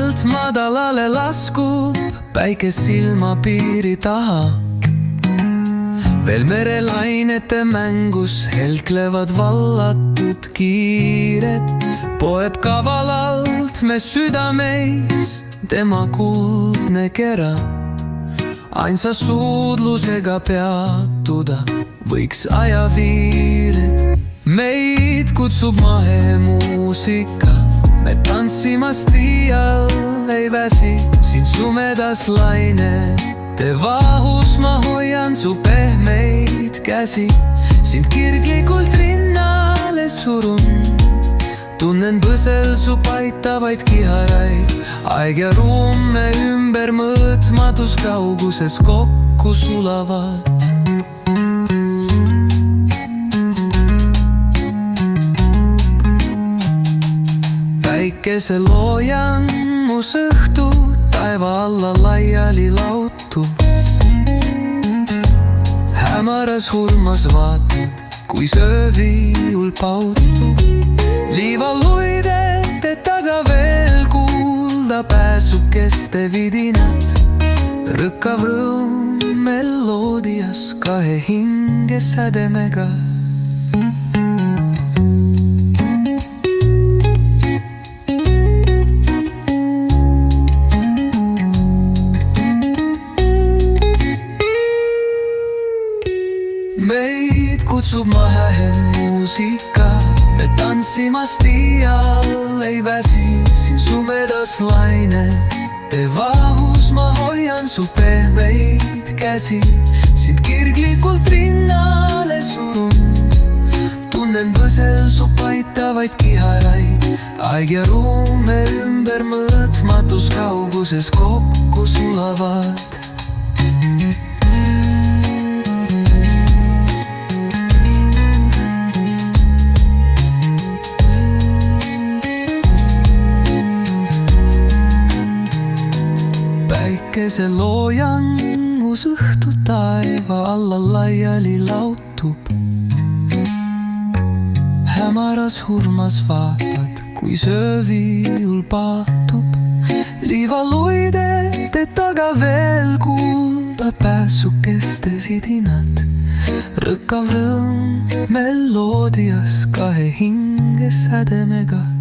alt madalale laskub päike silmapiiri taha. Veel merelainete mängus helklevad vallatud kiired. Poeb kavalalt me südameis tema kuldne kera. Ainsa suudlusega peatuda võiks ajaviired. Meid kutsub mahemuusika, me tantsimas tiial ei väsi. Siin sumedas lainete vahus ma hoian su pehmeid käsi. Sind kirglikult rinnale surun, tunnen põsel su paitavaid kiharaid. Aeg ja ruum me ümber mõõtmatus kauguses kokku sulavad. Päikese loojang mus õhtu taeva alla laiali lautub. Hämaras hurmas vaatad, kui sööviul pautub. Liivaluidete taga veel kuulda pääsukeste vidinat. Rõkkav rõõm meloodias kahe hinge sädemega. Meid kutsub mahemuusika, me tantsimas tiial ei väsi. Siin sumedas lainete vahus ma hoian su pehmeid käsi. Sind kirglikult rinnale surun, tunnen põsel su paitavaid kiharaid. Aeg ja ruum me ümber mõõtmatus kauguses kokku sulavad. Päikese loojangus õhtu taeva alla laiali lautub. Hämaras hurmas vaatad, kui sööviul paatub. Liivaluidete taga veel kuulda pääsukeste vidinad. Rõkkav rõõm meloodias kahe hinge sädemega.